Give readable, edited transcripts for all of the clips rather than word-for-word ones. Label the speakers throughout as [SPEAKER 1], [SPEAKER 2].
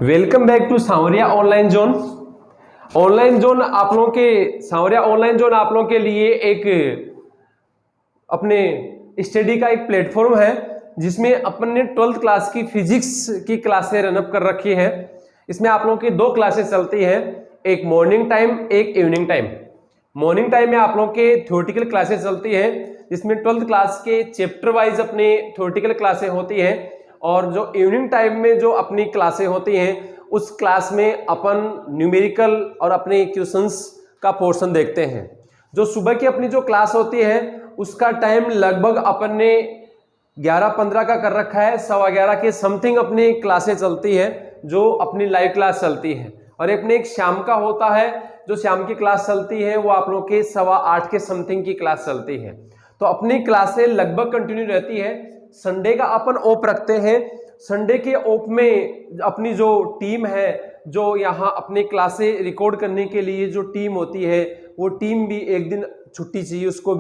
[SPEAKER 1] Welcome back to Sanwariya online zone. Online zone आप लोगों के सांवरिया ऑनलाइन जोन आप लोगों के लिए एक अपने स्टडी का एक प्लेटफॉर्म है जिसमें अपन ने 12th क्लास की फिजिक्स की क्लासें रनअप कर रखी है। इसमें आप लोगों की दो क्लासेस चलती हैं, एक मॉर्निंग टाइम एक इवनिंग टाइम। मॉर्निंग टाइम में आप लोगों के थ्योरेटिकल क्लासेस चलती है जिसमें 12th क्लास के चैप्टर वाइज अपने थ्योरेटिकल क्लासें होती हैं, और जो इवनिंग टाइम में जो अपनी क्लासें होती हैं उस क्लास में अपन न्यूमेरिकल और अपने क्वेश्चंस का पोर्शन देखते हैं। जो सुबह की अपनी जो क्लास होती है उसका टाइम लगभग अपन ने 11:15 का कर रखा है, 11:15 के समथिंग अपनी क्लासें चलती है जो अपनी लाइव क्लास चलती है। और अपने एक शाम का होता है, जो शाम की क्लास चलती है वो आप लोग के 8:15 के समथिंग की क्लास चलती है। तो अपनी क्लासें लगभग कंटिन्यू रहती है। संडे का अपन ऑफ रखते हैं। संडे के ऑफ में अपनी जो टीम है, जो यहाँ अपने क्लासें रिकॉर्ड करने के लिए जो टीम होती है वो टीम भी एक दिन छुट्टी चाहिए, उसको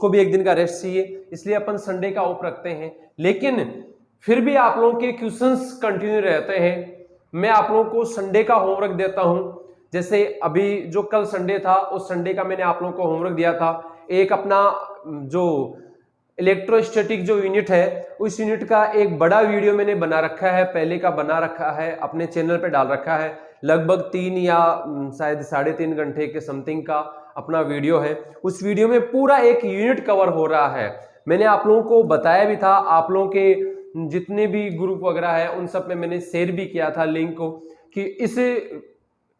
[SPEAKER 1] भी एक दिन का रेस्ट चाहिए, इसलिए अपन संडे का ऑफ रखते हैं। लेकिन फिर भी आप लोगों के क्वेश्चंस कंटिन्यू रहते हैं। मैं आप लोगों को संडे का होमवर्क देता हूं। जैसे अभी जो कल संडे था उस संडे का मैंने आप लोगों को होमवर्क दिया था। एक अपना जो इलेक्ट्रोस्टैटिक जो यूनिट है उस यूनिट का एक बड़ा वीडियो मैंने बना रखा है, पहले का बना रखा है, अपने चैनल पे डाल रखा है। लगभग 3 या शायद 3.5 घंटे के समथिंग का अपना वीडियो है। उस वीडियो में पूरा एक यूनिट कवर हो रहा है। मैंने आप लोगों को बताया भी था, आप लोगों के जितने भी ग्रुप वगैरह है उन सब में मैंने शेयर भी किया था लिंक को, कि इस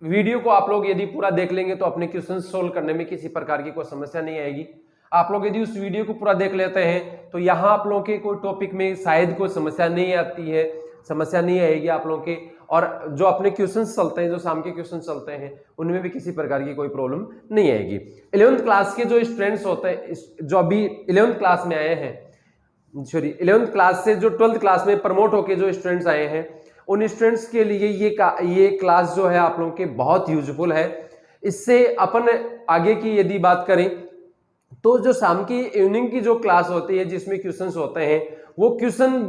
[SPEAKER 1] वीडियो को आप लोग यदि पूरा देख लेंगे तो अपने क्वेश्चन सोल्व करने में किसी प्रकार की कोई समस्या नहीं आएगी। आप लोग यदि उस वीडियो को पूरा देख लेते हैं तो यहाँ आप लोगों के कोई टॉपिक में शायद कोई समस्या नहीं आती है, समस्या नहीं आएगी आप लोगों के। और जो अपने क्वेश्चंस चलते हैं, जो शाम के क्वेश्चन चलते हैं, उनमें भी किसी प्रकार की कोई प्रॉब्लम नहीं आएगी। 11th क्लास के जो स्टूडेंट्स होते हैं, जो अभी 11th क्लास में आए हैं, सॉरी 11th क्लास से जो 12th क्लास में प्रमोट होके जो स्टूडेंट्स आए हैं, उन स्टूडेंट्स के लिए ये क्लास जो है आप लोगों के बहुत यूजफुल है। इससे अपन आगे की यदि बात करें तो जो शाम की इवनिंग की जो क्लास होती है जिसमें क्वेश्चंस होते हैं, वो क्वेश्चन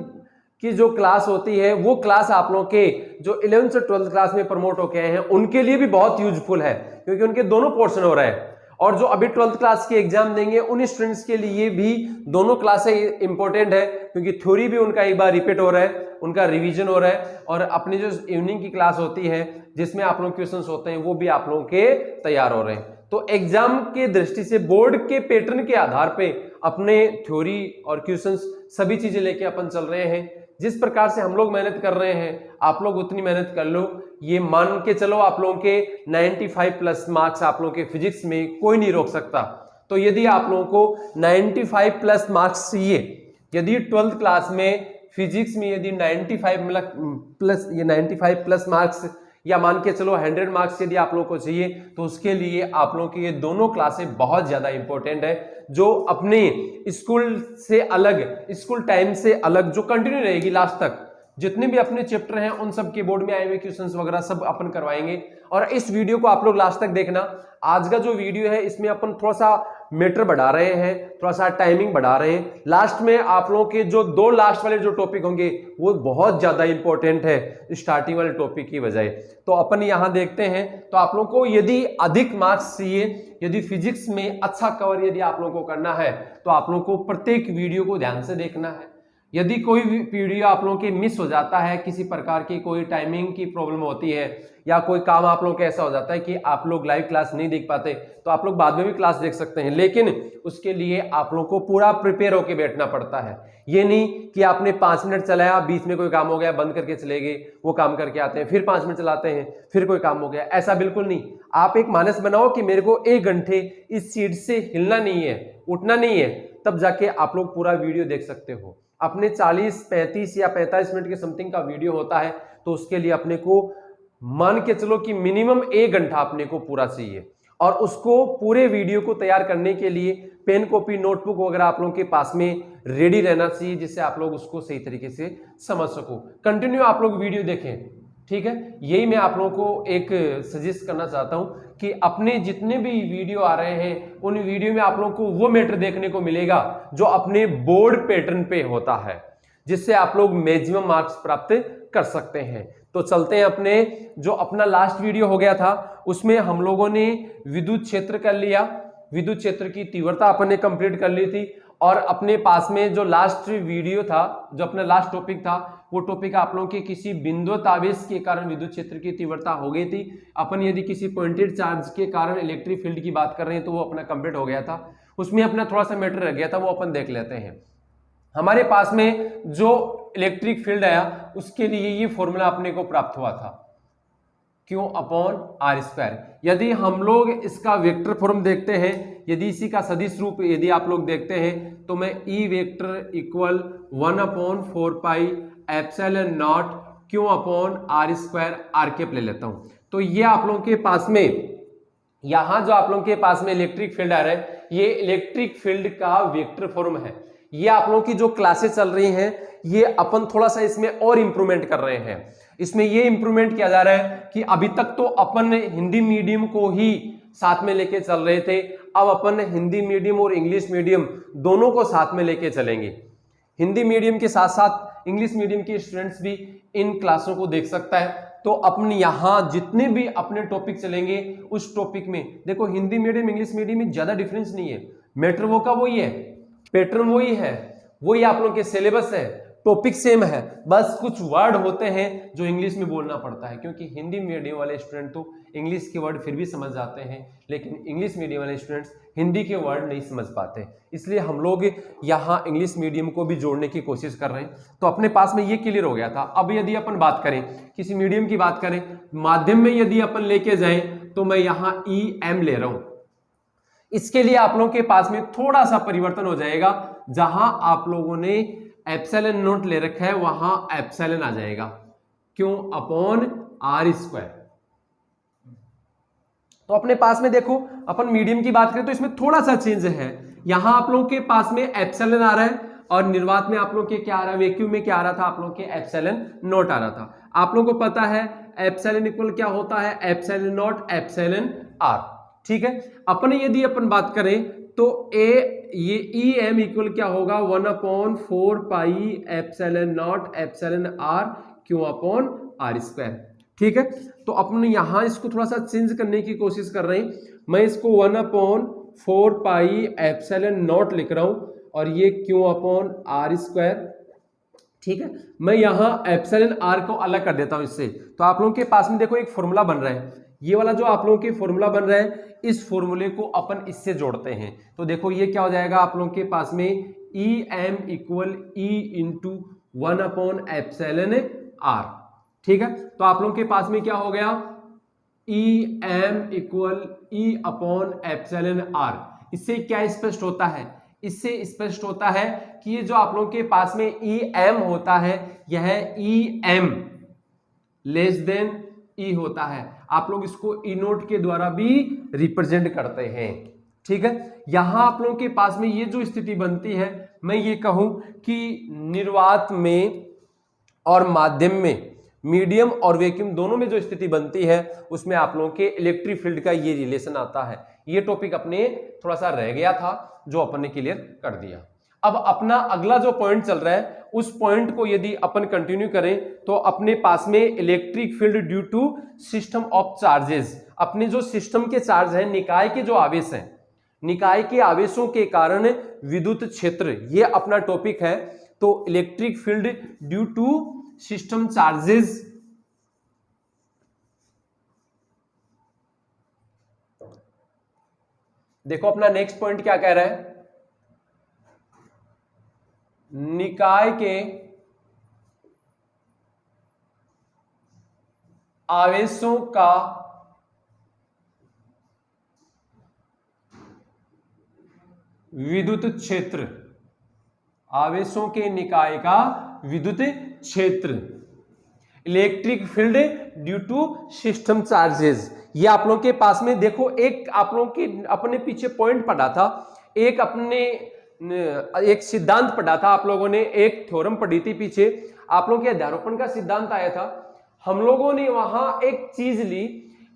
[SPEAKER 1] की जो क्लास होती है वो क्लास आप लोगों के जो 11th से 12th क्लास में प्रमोट होके आए हैं उनके लिए भी बहुत यूजफुल है, क्योंकि उनके दोनों पोर्शन हो रहा है। और जो अभी 12th क्लास की एग्जाम देंगे उन स्टूडेंट्स के लिए भी दोनों क्लासें इंपॉर्टेंट है, क्योंकि थ्योरी भी उनका एक बार रिपीट हो रहा है, उनका रिवीजन हो रहा है, और अपनी जो इवनिंग की क्लास होती है जिसमें आप लोग क्वेश्चंस होते हैं वो भी आप लोगों के तैयार हो रहे हैं। तो एग्जाम के दृष्टि से बोर्ड के पैटर्न के आधार पे अपने थ्योरी और क्वेश्चंस सभी चीजें लेके अपन चल रहे हैं। जिस प्रकार से हम लोग मेहनत कर रहे हैं आप लोग उतनी मेहनत कर लो। ये मान के चलो आप लोगों के 95+ मार्क्स आप लोगों के फिजिक्स में कोई नहीं रोक सकता। तो यदि आप लोगों को 95+ मार्क्स चाहिए, यदि 12th क्लास में फिजिक्स में यदि 95+ मार्क्स या मान के चलो 100 मार्क्स यदि आप लोगों को चाहिए, तो उसके लिए आप लोगों की ये दोनों क्लासें बहुत ज्यादा इंपॉर्टेंट है, जो अपने स्कूल से अलग, स्कूल टाइम से अलग, जो कंटिन्यू रहेगी लास्ट तक। जितने भी अपने चैप्टर हैं उन सब के बोर्ड में आए हुए क्वेश्चंस वगैरह सब अपन करवाएंगे। और इस वीडियो को आप लोग लास्ट तक देखना। आज का जो वीडियो है इसमें अपन थोड़ा सा मीटर बढ़ा रहे हैं, थोड़ा सा टाइमिंग बढ़ा रहे हैं। लास्ट में आप लोगों के जो 2 लास्ट वाले जो टॉपिक होंगे वो बहुत ज्यादा इंपॉर्टेंट है स्टार्टिंग वाले टॉपिक की बजाय। तो अपन यहां देखते हैं। तो आप लोगों को यदि अधिक मार्क्स चाहिए, यदि फिजिक्स में अच्छा कवर यदि आप लोगों को करना है, तो आप लोगों को प्रत्येक वीडियो को ध्यान से देखना है। यदि कोई भी वीडियो आप लोगों के मिस हो जाता है, किसी प्रकार की कोई टाइमिंग की प्रॉब्लम होती है, या कोई काम आप लोगों का ऐसा हो जाता है कि आप लोग लाइव क्लास नहीं देख पाते, तो आप लोग बाद में भी क्लास देख सकते हैं। लेकिन उसके लिए आप लोगों को पूरा प्रिपेयर होकर बैठना पड़ता है। ये नहीं कि आपने 5 मिनट चलाया, बीच में कोई काम हो गया, बंद करके चले गए, वो काम करके आते हैं, फिर 5 मिनट चलाते हैं, फिर कोई काम हो गया, ऐसा बिल्कुल नहीं। आप एक मानस बनाओ कि मेरे को 1 घंटे इस सीट से हिलना नहीं है, उठना नहीं है, तब जाके आप लोग पूरा वीडियो देख सकते हो। अपने 40, 35 या 45 मिनट के समथिंग का वीडियो होता है, तो उसके लिए अपने को मान के चलो कि मिनिमम 1 घंटा अपने को पूरा चाहिए। और उसको पूरे वीडियो को तैयार करने के लिए पेन, कॉपी, नोटबुक वगैरह आप लोगों के पास में रेडी रहना चाहिए, जिससे आप लोग उसको सही तरीके से समझ सको। कंटिन्यू आप लोग वीडियो देखें, ठीक है। यही मैं आप लोगों को एक सजेस्ट करना चाहता हूं कि अपने जितने भी वीडियो आ रहे हैं उन वीडियो में आप लोगों को वो मैटर देखने को मिलेगा जो अपने बोर्ड पैटर्न पे होता है, जिससे आप लोग मैक्सिमम मार्क्स प्राप्त कर सकते हैं। तो चलते हैं अपने जो अपना लास्ट वीडियो हो गया था उसमें हम लोगों ने विद्युत क्षेत्र कर लिया, विद्युत क्षेत्र की तीव्रता अपन ने कंप्लीट कर ली थी। और अपने पास में जो लास्ट वीडियो था, जो अपना लास्ट टॉपिक था, वो टॉपिक आप लोगों के किसी बिंदुवत आवेश के कारण विद्युत क्षेत्र की तीव्रता हो गई थी। अपन यदि किसी पॉइंटेड चार्ज के कारण इलेक्ट्रिक फील्ड की बात कर रहे हैं तो वो अपना कंप्लीट हो गया था। उसमें अपना थोड़ा सा मैटर रह गया था, वो अपन देख लेते हैं। हमारे पास में जो इलेक्ट्रिक फील्ड आया उसके लिए ये फॉर्मूला अपने को प्राप्त हुआ था, Q अपॉन आर स्क्वायर। यदि हम लोग इसका वेक्टर फॉर्म देखते हैं, यदि इसी का सदिश रूप यदि आप लोग देखते हैं तो मैं E vector equal 1 upon 4 pi epsilon nought Q upon R square R cap ले लेता हूं। तो ये आप लोगों के पास में यहां जो आप लोगों के पास में इलेक्ट्रिक फील्ड आ रहा है, ये इलेक्ट्रिक फील्ड का वेक्टर फॉर्म है। ये आप लोगों की जो क्लासेस चल रही हैं ये अपन थोड़ा सा इसमें और इंप्रूवमेंट कर रहे हैं। इसमें ये इंप्रूवमेंट किया जा रहा है कि अभी तक तो अपन हिंदी मीडियम को ही साथ में लेके चल रहे थे, अब अपन हिंदी मीडियम और इंग्लिश मीडियम दोनों को साथ में लेके चलेंगे। हिंदी मीडियम के साथ साथ इंग्लिश मीडियम के स्टूडेंट्स भी इन क्लासों को देख सकता है। तो अपने यहाँ जितने भी अपने टॉपिक चलेंगे उस टॉपिक में देखो, हिंदी मीडियम इंग्लिश मीडियम में ज्यादा डिफरेंस नहीं है, मैटर वो का वही है, पैटर्न वही है, वही आप लोग के सिलेबस है, टॉपिक सेम है, बस कुछ वर्ड होते हैं जो इंग्लिश में बोलना पड़ता है, क्योंकि हिंदी मीडियम वाले स्टूडेंट तो इंग्लिश के वर्ड फिर भी समझ जाते हैं, लेकिन इंग्लिश मीडियम वाले स्टूडेंट्स हिंदी के वर्ड नहीं समझ पाते। इसलिए हम लोग यहाँ इंग्लिश मीडियम को भी जोड़ने की कोशिश कर रहे हैं। तो अपने पास में ये क्लियर हो गया था। अब यदि अपन बात करें किसी मीडियम की बात करें, माध्यम में यदि अपन लेके जाएं तो मैं यहाँ EM ले रहा हूं। इसके लिए आप लोगों के पास में थोड़ा सा परिवर्तन हो जाएगा, जहां आप लोगों ने एप्सिलॉन नॉट ले रखा है वहां एप्सिलॉन आ जाएगा, क्यों अपॉन आर स्क्वायर। तो अपने पास में देखो अपन मीडियम की बात करें तो इसमें थोड़ा सा चेंज है। यहां आप लोगों के पास में एप्सिलॉन आ रहा है और निर्वात में आप लोग के क्या आ रहा है, वैक्यूम में क्या आ रहा था, आप लोग के एप्सिलॉन नॉट आ रहा था। आप लोगों को पता है एप्सिलॉन इक्वल क्या होता है, एप्सिलॉन नॉट एप्सिलॉन आर, ठीक है। अपने यदि अपन बात करें तो ये EM इक्वल क्या होगा, 1 upon 4 pi epsilon naught epsilon R Q upon R square, ठीक है। तो अपन यहां इसको थोड़ा सा चेंज करने की कोशिश कर रहे हैं। मैं इसको 1 अपॉन 4 पाई एप्सिलॉन नॉट लिख रहा हूं और ये क्यू अपॉन आर स्क्वायर, ठीक है। मैं यहां एप्सिलॉन आर को अलग कर देता हूं इससे। तो आप लोगों के पास में देखो एक फॉर्मूला बन रहा है, ये वाला जो आप लोगों के फॉर्मूला बन रहा है, इस फॉर्मूले को अपन इससे जोड़ते हैं। तो देखो ये क्या हो जाएगा आप लोगों के पास में, EM equal E into 1 upon epsilon R, ठीक है। तो आप लोगों के पास में क्या हो गया, EM equal E upon epsilon R. इससे क्या स्पष्ट होता है, इससे स्पष्ट होता है कि ये जो आप लोगों के पास में EM होता है यह EM लेस देन E होता है। आप लोग इसको E नोट के द्वारा भी रिप्रेजेंट करते हैं, ठीक है। यहां आप लोगों के पास में ये जो स्थिति बनती है, मैं ये कहूं कि निर्वात में और माध्यम में, मीडियम और वैक्यूम दोनों में जो स्थिति बनती है उसमें आप लोगों के इलेक्ट्रिक फील्ड का ये रिलेशन आता है। ये टॉपिक अपने थोड़ा सा रह गया था जो अपन ने क्लियर कर दिया। अब अपना अगला जो पॉइंट चल रहा है उस पॉइंट को यदि अपन कंटिन्यू करें तो अपने पास में electric field due to system of charges, अपने जो सिस्टम के चार्ज हैं, निकाय के जो आवेश हैं, निकाय के आवेशों के कारण विद्युत क्षेत्र, ये अपना टॉपिक है। तो electric field due to system charges, देखो अपना नेक्स्ट पॉइंट क्या कह रहा है, निकाय के आवेशों का विद्युत क्षेत्र, आवेशों के निकाय का विद्युत क्षेत्र, electric field due to system charges. ये आप लोगों के पास में देखो एक आप लोगों के अपने पीछे पॉइंट पढ़ा था, एक अपने एक सिद्धांत पढ़ा था आप लोगों ने, एक थ्योरम पढ़ी थी पीछे, आप लोगों के अध्यारोपण का सिद्धांत आया था। हम लोगों ने वहां एक चीज ली,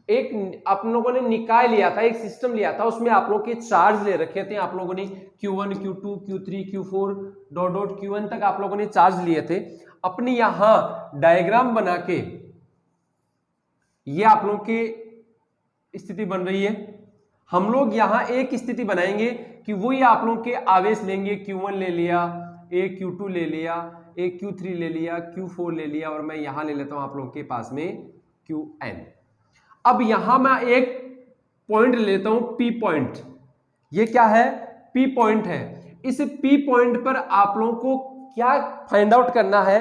[SPEAKER 1] एक आप लोगों ने निकाय लिया था, एक सिस्टम लिया था, उसमें आप लोगों के चार्ज ले रखे थे। आप लोगों ने Q1 Q2 Q3 Q4 dot dot Q1 तक आप लोगों ने चार्ज लिए थे। अपने यहां डायग्राम बना के ये आप लोगों की स्थिति बन रही है। हम लोग यहां एक स्थिति बनाएंगे कि वही आप लोगों के आवेश लेंगे, Q1 ले लिया, एक Q2 ले लिया, एक Q3 ले लिया, Q4 ले लिया, और मैं यहां ले लेता हूं आप लोगों के पास में Qn। अब यहां मैं एक पॉइंट लेता हूं P पॉइंट। ये क्या है? P पॉइंट है। इस P पॉइंट पर आप लोगों को क्या फाइंड आउट करना है?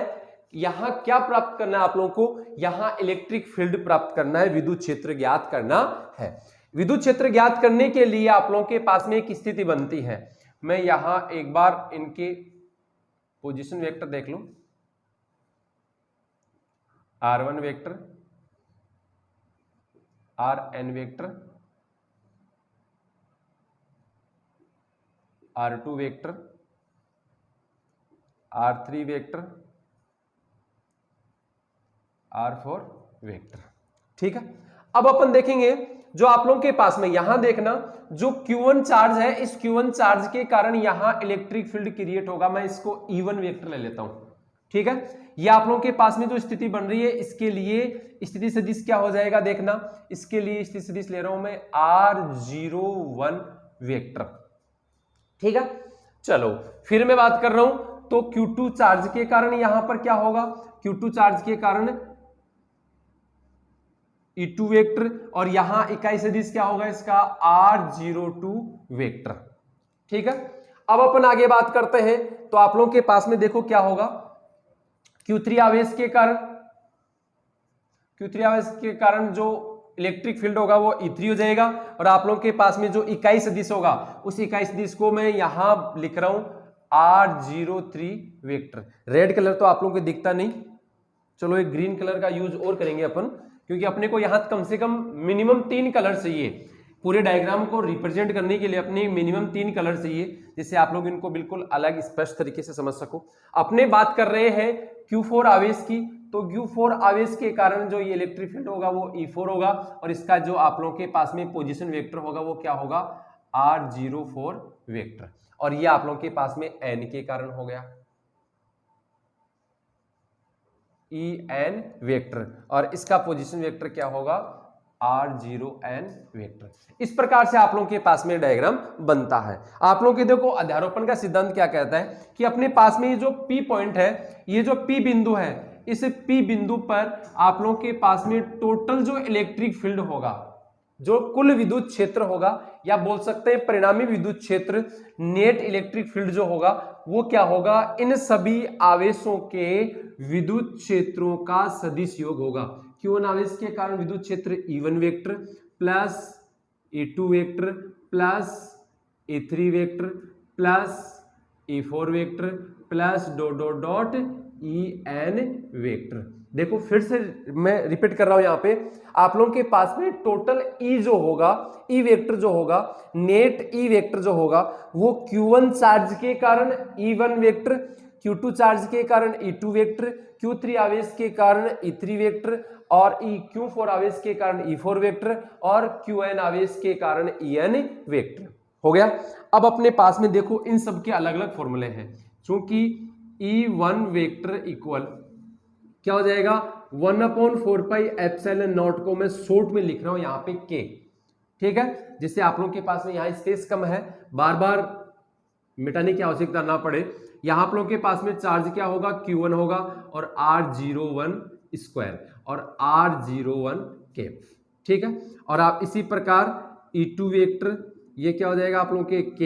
[SPEAKER 1] यहां क्या प्राप्त करना है आप लोगों को? यहां इलेक्ट्रिक फील्ड प्राप्त करना है, विद्युत क्षेत्र ज्ञात करना है। विद्युत क्षेत्र ज्ञात करने के लिए आप लोगों के पास में एक स्थिति बनती है। मैं यहां एक बार इनके पोजीशन वेक्टर देख लूं। R1 vector, Rn vector, R2 vector, R3 vector, R4 vector. ठीक है, अब अपन देखेंगे जो आप लोगों के पास में यहां देखना, जो Q1 चार्ज है, इस Q1 चार्ज के कारण यहां इलेक्ट्रिक फील्ड क्रिएट होगा। मैं इसको E1 वेक्टर ले लेता हूं। ठीक है, ये आप लोगों के पास में जो स्थिति बन रही है, इसके लिए स्थिति सदिश क्या हो जाएगा देखना। इसके लिए स्थिति सदिश ले रहा हूं मैं R01 वेक्टर। ठीक है, चलो फिर मैं बात कर रहा हूं, तो Q2 चार्ज के कारण यहां पर क्या होगा? Q2 चार्ज के कारण E2 वेक्टर, और यहां इकाई सदिश क्या होगा इसका? R02 vector. ठीक है, अब अपन आगे बात करते हैं, तो आप लोगों के पास में देखो क्या होगा। Q3 आवेश के कारण जो इलेक्ट्रिक फील्ड होगा वो E3 हो जाएगा, और आप लोगों के पास में जो इकाई सदिश होगा, उस इकाई सदिश को मैं यहां लिख रहा हूं R03 वेक्टर। रेड कलर तो आप लोगों को दिखता नहीं, चलो एक ग्रीन कलर का यूज और करेंगे अपन, क्योंकि अपने को यहां कम से कम मिनिमम 3 कलर चाहिए पूरे डायग्राम को रिप्रेजेंट करने के लिए। अपने मिनिमम 3 कलर चाहिए, जिससे आप लोग इनको बिल्कुल अलग स्पष्ट तरीके से समझ सको। अपने बात कर रहे हैं Q4 आवेश की, तो Q4 आवेश के कारण जो ये इलेक्ट्रिक फील्ड होगा वो E4 होगा, और इसका जो आप लोगों के पास में पोजीशन वेक्टर होगा वो क्या होगा? R04 vector. और ये आप लोगों के पास में N के कारण हो गया, En वेक्टर, और इसका पोजीशन वेक्टर क्या होगा? R0n vector. इस प्रकार से आप लोगों के पास में डायग्राम बनता है। आप लोगों के देखो अध्यारोपण का सिद्धांत क्या कहता है कि अपने पास में ये जो P पॉइंट है, ये जो P बिंदु है, इस P बिंदु पर आप लोगों के पास में टोटल जो इलेक्ट्रिक फील्ड होगा, जो कुल विद्युत क्षेत्र होगा, या बोल सकते हैं परिणामी विद्युत क्षेत्र, नेट इलेक्ट्रिक फील्ड जो होगा वो क्या होगा? इन सभी आवेशों के विद्युत क्षेत्रों का सदिश योग होगा। Q1 आवेश के कारण विद्युत क्षेत्र E1 vector plus E2 vector plus E3 vector plus E4 vector plus dot dot dot En vector. देखो फिर से मैं रिपीट कर रहा हूं, यहां पे आप लोगों के पास में टोटल E जो होगा, E वेक्टर जो होगा, नेट E वेक्टर जो होगा, वो Q1 चार्ज के कारण E1 वेक्टर, Q2 चार्ज के कारण E2 वेक्टर, Q3 आवेश के कारण E3 वेक्टर, और Q4 आवेश के कारण E4 वेक्टर, और Qn आवेश के कारण En वेक्टर हो गया। अब अपने पास में देखो इन सब के अलग अलग फॉर्मूले हैं, क्योंकि E1 वेक्टर इक्वल क्या हो जाएगा? 1/4 पाई एप्सिलॉन नॉट को मैं शॉर्ट में लिख रहा हूं यहां पे K। ठीक है, जिससे आप लोगों के पास में यहां स्पेस कम है, बार बार मिटाने की आवश्यकता ना पड़े। यहां आप लोगों के पास में चार्ज क्या होगा? Q1 होगा, और R01 स्क्वायर और R01 कैप। ठीक है, और आप इसी प्रकार E2 वेक्टर, ये क्या हो जाएगा आप लोगों के K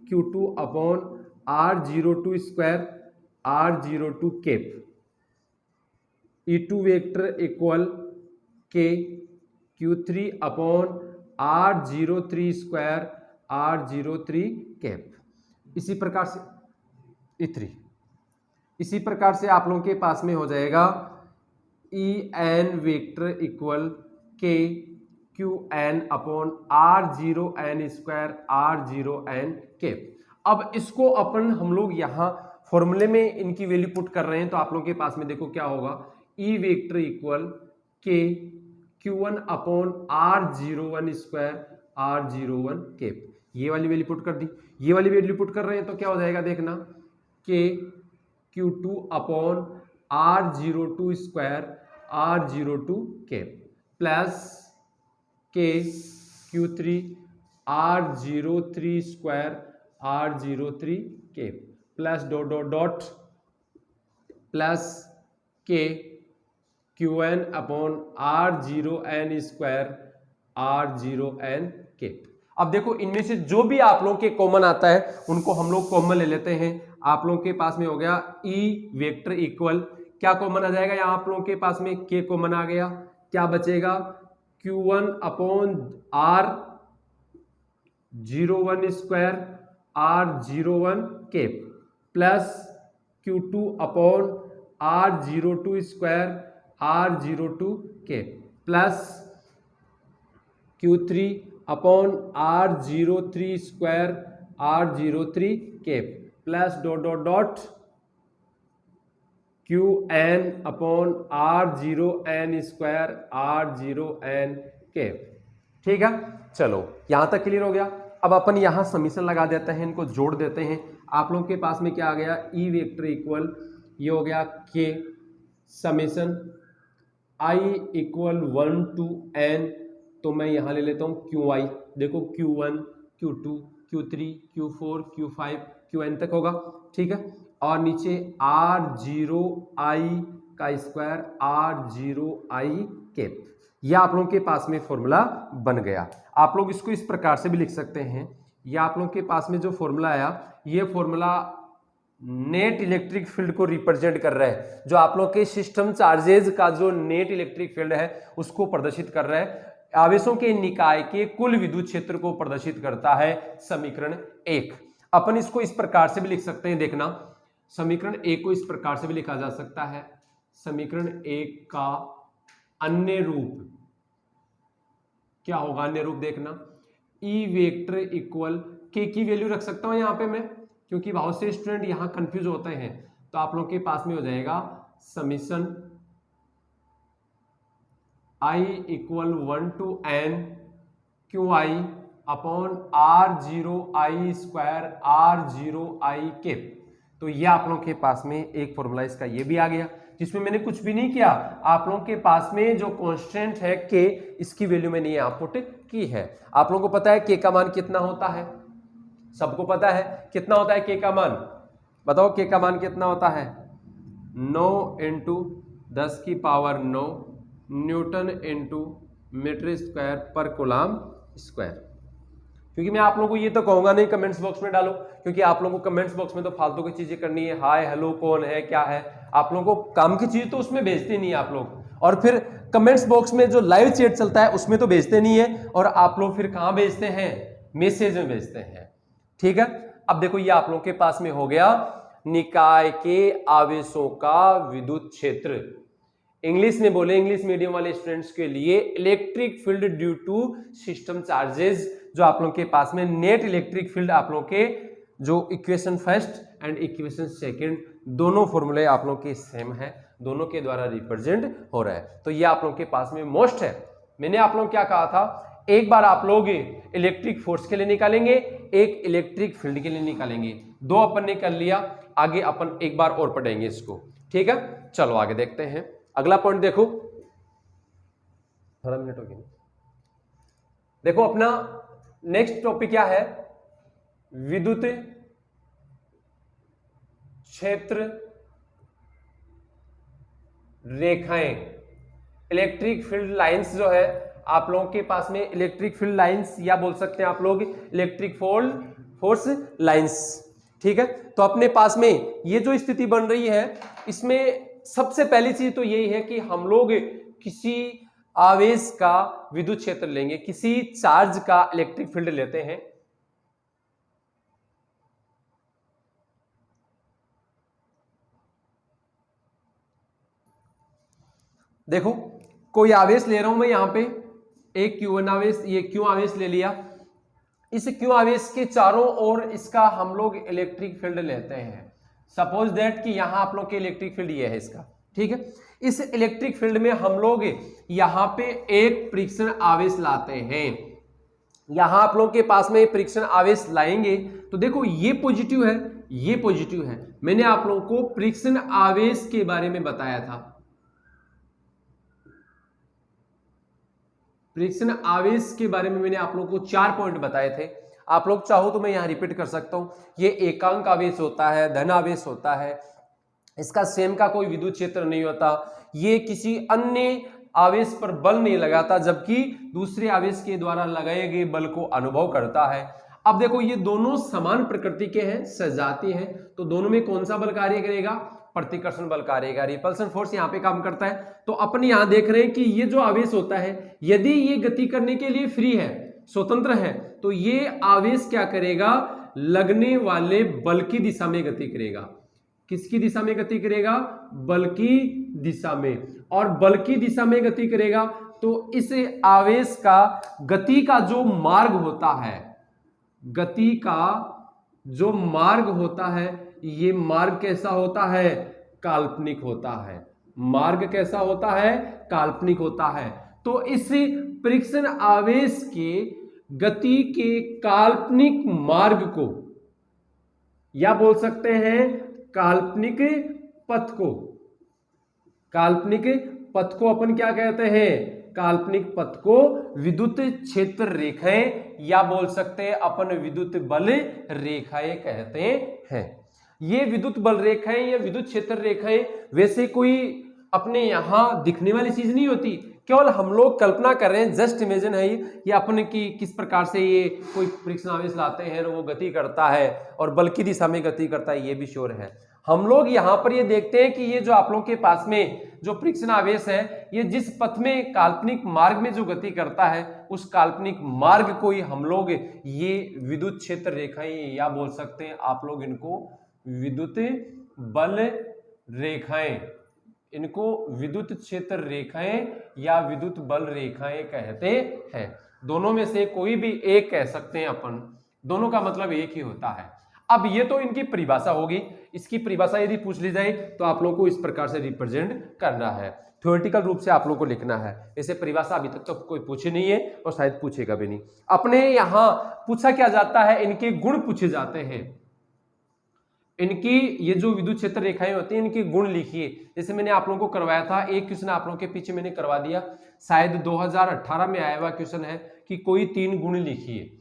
[SPEAKER 1] Q2 upon R02 square R02 cap. E2 vector equal K Q3 upon R03 square R03 cap. इसी प्रकार से E3, इसी प्रकार से आप लोगों के पास में हो जाएगा En vector equal K Qn upon R0n square R0n cap. अब इसको अपन हम लोग यहाँ फॉर्मूले में इनकी वैल्यू पुट कर रहे हैं, तो आप लोगों के पास में देखो क्या होगा? E vector equal K Q1 upon R01 square R01 cap. ये वाली वैल्यू पुट कर दी, ये वाली वैल्यू पुट कर रहे हैं, तो क्या हो जाएगा देखना? K Q2 upon R02 square R02 cap plus के Q3 R03 स्क्वायर R03 के plus dot dot dot plus के Qn upon R0n square R0n के। अब देखो इनमें से जो भी आप लोगों के कॉमन आता है उनको हम लोग कॉमन ले लेते हैं। आप लोगों के पास में हो गया E वेक्टर इक्वल क्या कॉमन आ जाएगा, यहाँ आप लोगों के पास में K कॉमन आ गया, क्या बचेगा Q1 upon R01 square R01 के plus Q2 upon R02 square R02 के plus Q3 upon R03 square R03 के plus dot dot dot Qn upon R0n square R0n के। ठीक है, चलो यहां तक क्लियर हो गया। अब अपन यहां समीशन लगा देते हैं, इनको जोड़ देते हैं। आप लोगों के पास में क्या आ गया, ई वेक्टर इक्वल ये हो गया के summation I equal 1 to n, तो मैं यहां ले लेता हूं QI। देखो Q1 Q2 Q3 Q4 Q5 Qn तक होगा। ठीक है, और नीचे R0I का स्क्वायर R0I के। यह आप लोगों के पास में फॉर्मूला बन गया। आप लोग इसको इस प्रकार से भी लिख सकते हैं, यह आप लोगों के पास में जो फॉर्मूला आया ये फॉर्मूला नेट इलेक्ट्रिक फील्ड को रिप्रेजेंट कर रहा है। जो आप लोग के सिस्टम चार्जेज का जो नेट इलेक्ट्रिक फील्ड है उसको प्रदर्शित कर रहा है। आवेशों के निकाय के कुल विद्युत क्षेत्र को प्रदर्शित करता है समीकरण 1। अपन इसको इस प्रकार से भी लिख सकते हैं, देखना समीकरण 1 को इस प्रकार से भी लिखा जा सकता है। समीकरण 1 का अन्य रूप क्या होगा, अन्य रूप देखना ई वेक्टर इक्वल के की वैल्यू रख सकता हूं यहां पे मैं, क्योंकि बहुत से स्टूडेंट यहां कंफ्यूज होते हैं। तो आप लोगों के पास में हो जाएगा summation I equal 1 to n QI upon R0I square R0I के। तो ये आप लोगों के पास में एक फॉर्मूला इसका ये भी आ गया, जिसमें मैंने कुछ भी नहीं किया। आप लोगों के पास में जो कांस्टेंट है के, इसकी वैल्यू मैंने यहाँ पुट की है। आप लोगों को पता है के का मान कितना होता है, सबको पता है कितना होता है के का मान, बताओ के का मान कितना होता है 9 इंटू 10 की power 9 newton into metre square पर कूलम स्क्वायर। क्योंकि मैं आप लोगों को ये तो कहूंगा नहीं कमेंट्स बॉक्स में डालो, क्योंकि आप लोगों को कमेंट्स बॉक्स में तो फालतू की चीजें करनी है, हाय हेलो कौन है क्या है, आप लोगों को काम की चीज तो उसमें भेजते नहीं है आप लोग। और फिर कमेंट्स बॉक्स में जो लाइव चैट चलता है उसमें तो भेजते नहीं है, और आप लोग फिर कहां भेजते हैं, मैसेज में भेजते हैं। ठीक है, अब देखो ये आप लोगों के पास में हो गया निकाय के आवेशों का विद्युत क्षेत्र। इंग्लिश में बोले इंग्लिश मीडियम वाले स्टूडेंट्स के लिए electric field due to system charges. जो आप लोगों के पास में नेट इलेक्ट्रिक फील्ड, आप लोगों के जो equation first and equation second दोनों फॉर्मूले आप लोगों के सेम है, दोनों के द्वारा रिप्रेजेंट हो रहा है। तो ये आप लोगों के पास में मोस्ट है। मैंने आप लोगों को क्या कहा था, एक बार आप लोग इलेक्ट्रिक फोर्स के लिए निकालेंगे, एक इलेक्ट्रिक फील्ड के लिए निकालेंगे। दो अपन ने कर लिया, आगे अपन एक बार और पढ़ेंगे इसको। ठीक है, चलो आगे देखते हैं। अगला पॉइंट देखो, थोड़ा मिनट हो गया। देखो अपना नेक्स्ट टॉपिक क्या है, विद्युत क्षेत्र रेखाएं, इलेक्ट्रिक फील्ड लाइंस। जो है आप लोगों के पास में इलेक्ट्रिक फील्ड लाइंस, या बोल सकते हैं आप लोग इलेक्ट्रिक फोर्स लाइंस। ठीक है, तो अपने पास में ये जो स्थिति बन रही है, इसमें सबसे पहली चीज तो यही है कि हम लोग किसी आवेश का विद्युत क्षेत्र लेंगे, किसी चार्ज का इलेक्ट्रिक फील्ड लेते हैं। देखो कोई आवेश ले रहा हूं मैं यहां पे, एक Q1 आवेश, ये Q आवेश ले लिया। इस Q आवेश के चारों ओर इसका हम लोग इलेक्ट्रिक फील्ड लेते हैं। सपोज दैट कि यहां आप लोग के इलेक्ट्रिक फील्ड ये है इसका। ठीक है, इस इलेक्ट्रिक फील्ड में हम लोग यहां पे एक परीक्षण आवेश लाते हैं। यहां आप लोग के पास में परीक्षण आवेश लाएंगे तो देखो ये पॉजिटिव है, ये पॉजिटिव है। मैंने आप लोगों को परीक्षण आवेश के बारे में बताया था। फ्रिक्शन आवेश के बारे में मैंने आप लोगों को 4 पॉइंट बताए थे। आप लोग चाहो तो मैं यहां रिपीट कर सकता हूं। ये एकांक आवेश होता है, धन आवेश होता है, इसका स्वयं का कोई विद्युत क्षेत्र नहीं होता, ये किसी अन्य आवेश पर बल नहीं लगाता, जबकि दूसरे आवेश के द्वारा लगाए गए बल को अनुभव करता है। अब देखो ये दोनों समान प्रकृति के हैं, सजातीय हैं, तो दोनों में कौन सा बल कार्य करेगा? प्रतिकर्षण बल कार्य करेगा, रिपल्सन फोर्स यहाँ पे काम करता है। तो अपन यहाँ देख रहे हैं कि ये जो आवेश होता है, यदि ये गति करने के लिए फ्री है, स्वतंत्र है, तो ये आवेश क्या करेगा? लगने वाले बल की दिशा में गति करेगा। किसकी दिशा में गति करेगा? बल की दिशा में। और बल की दिशा में गति करेगा तो इस आवेश का गति का जो मार्ग होता है, गति का जो मार्ग होता है, ये मार्ग कैसा होता है? काल्पनिक होता है। मार्ग कैसा होता है? काल्पनिक होता है। तो इस फ्रिक्शन आवेश के गति के काल्पनिक मार्ग को, या बोल सकते हैं काल्पनिक पथ को, काल्पनिक पथ को अपन क्या कहते हैं? काल्पनिक पथ को विद्युत क्षेत्र रेखाएं, या बोल सकते हैं अपन विद्युत बल रेखाएं कहते हैं। ये विद्युत बल रेखाएं या विद्युत क्षेत्र रेखाएं वैसे कोई अपने यहां दिखने वाली चीज नहीं होती, केवल हम लोग कल्पना कर रहे हैं, जस्ट इमेजिन है ये अपन की किस प्रकार से ये कोई फ्रिक्शन आवेश लाते हैं और वो गति करता है और बल की दिशा में गति करता है, ये भी श्योर है। हम लोग यहां पर ये देखते हैं कि ये जो आप लोगों के पास में जो फ्रिक्शन आवेश है, ये जिस पथ में काल्पनिक मार्ग में जो गति करता है, उस काल्पनिक मार्ग को ही हम लोग ये विद्युत क्षेत्र रेखाएं, या बोल सकते हैं आप लोग इनको विद्युत बल रेखाएं, इनको विद्युत क्षेत्र रेखाएं या विद्युत बल रेखाएं कहते हैं। दोनों में से कोई भी एक कह सकते हैं अपन, दोनों का मतलब एक ही होता है। अब ये तो इनकी परिभाषा होगी, इसकी परिभाषा यदि पूछ ली जाए तो आप लोगों को इस प्रकार से रिप्रेजेंट करना है, थ्योरेटिकल रूप से आप लोगों को लिखना है। ऐसे परिभाषा अभी तक तो कोई पूछे नहीं है और शायद पूछेगा भी नहीं। अपने यहां पूछा क्या जाता है? इनके गुण पूछे जाते हैं। इनकी ये जो विद्युत क्षेत्र रेखाएं होती हैं, इनके गुण लिखिए। जैसे मैंने आप लोगों को करवाया था, एक क्वेश्चन आप लोगों के पीछे मैंने करवा दिया, शायद 2018 में आया हुआ क्वेश्चन है कि कोई 3 गुण लिखिए।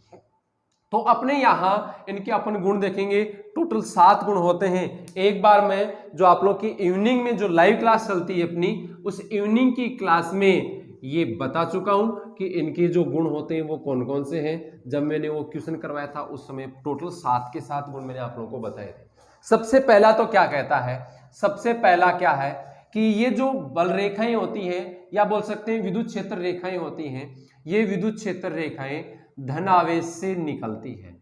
[SPEAKER 1] तो अपने यहां इनके अपन गुण देखेंगे, टोटल 7 गुण होते हैं। एक बार मैं जो आप लोग की इवनिंग में जो लाइव क्लास चलती है अपनी, उस इवनिंग की क्लास में ये बता चुका हूं कि इनके जो गुण होते हैं वो कौन कौन से हैं। जब मैंने वो क्वेश्चन करवाया था उस समय टोटल 7 के 7 गुण मैंने आप लोगों को बताए थे। सबसे पहला तो क्या कहता है? सबसे पहला क्या है कि ये जो बल रेखाएं होती हैं, या बोल सकते हैं विद्युत क्षेत्र रेखाएं होती हैं, ये विद्युत क्षेत्र रेखाएं धन आवेश से निकलती है।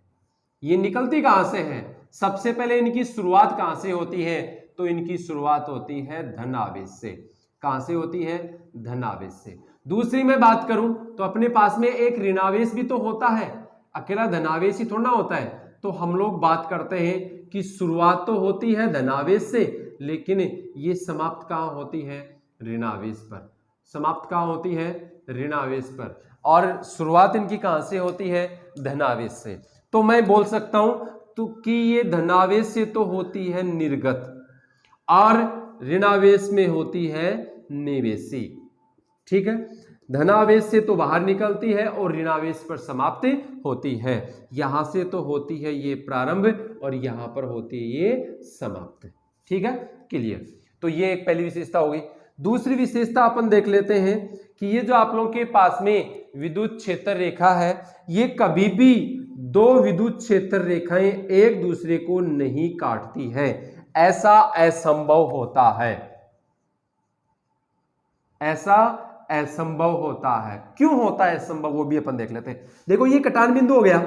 [SPEAKER 1] ये निकलती कहां से है? सबसे पहले इनकी शुरुआत कहां से होती है? तो इनकी शुरुआत होती है धन आवेश से। कहां से होती है? धन आवेश से। दूसरी मैं बात करूं तो अपने पास में एक ऋणावेश भी तो होता है, अकेला धनावेश ही थोड़ा होता है। तो हम लोग बात करते हैं कि शुरुआत तो होती है धनावेश से, लेकिन ये समाप्त कहां होती है? ऋणावेश पर। समाप्त कहां होती है? ऋणावेश पर। और शुरुआत इनकी कहां से होती है? धनावेश से। तो मैं बोल सकता हूं तो कि ये धनावेश से तो होती है निर्गत और ऋणावेश में होती है निवेशी। ठीक है, धनावेश से तो बाहर निकलती है और ऋणावेश पर समाप्त होती है। यहां से तो होती है ये प्रारंभ और यहां पर होती है ये समाप्त। ठीक है, क्लियर। तो ये एक पहली विशेषता होगी। दूसरी विशेषता अपन देख लेते हैं कि ये जो आप लोगों के पास में विद्युत क्षेत्र रेखा है, ये कभी भी 2 विद्युत क्षेत्र रेखाएं एक दूसरे को नहीं काटती हैं। ऐसा असंभव होता है, ऐसा असंभव होता है। क्यों होता है असंभव, वो भी अपन देख लेते हैं। देखो ये कटान बिंदु हो गया।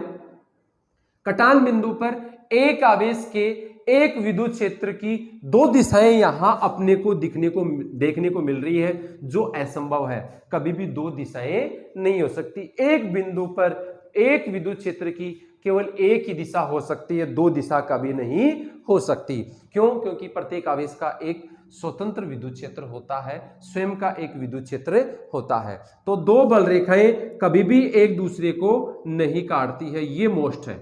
[SPEAKER 1] कटान बिंदु पर एक आवेश के एक विद्युत क्षेत्र की 2 दिशाएं यहां अपने को देखने को मिल रही है, जो असंभव है। कभी भी 2 दिशाएं नहीं हो सकती। एक बिंदु पर एक विद्युत क्षेत्र की केवल एक ही दिशा हो सकती है, 2 दिशा कभी नहीं हो सकती। क्यों? क्योंकि प्रत्येक आवेश का एक स्वतंत्र विद्युत क्षेत्र होता है, स्वयं का एक विद्युत क्षेत्र होता है। तो 2 बल रेखाएं कभी भी एक दूसरे को नहीं काटती है, ये मोस्ट है।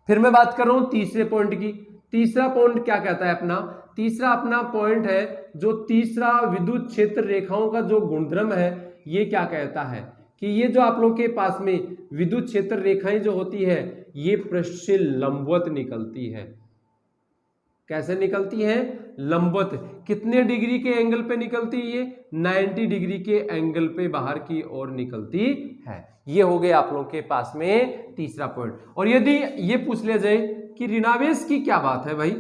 [SPEAKER 1] फिर मैं बात कर रहा हूं तीसरे पॉइंट की। तीसरा पॉइंट क्या कहता है अपना? तीसरा अपना पॉइंट है जो तीसरा विद्युत क्षेत्र रेखाओं का जो गुणधर्म है, ये क्या कहता है कि ये जो आप लोगों के पास में विद्युत क्षेत्र रेखाएं जो होती है ये पृष्ठ से लंबवत निकलती है। कैसे निकलती है? लंबवत। कितने डिग्री के एंगल पे निकलती है ये? 90 डिग्री के एंगल पे बाहर की ओर निकलती है। ये हो गए आप लोगों के पास में तीसरा पॉइंट। और यदि ये पूछ लिया जाए कि ऋणावेश की क्या बात है भाई,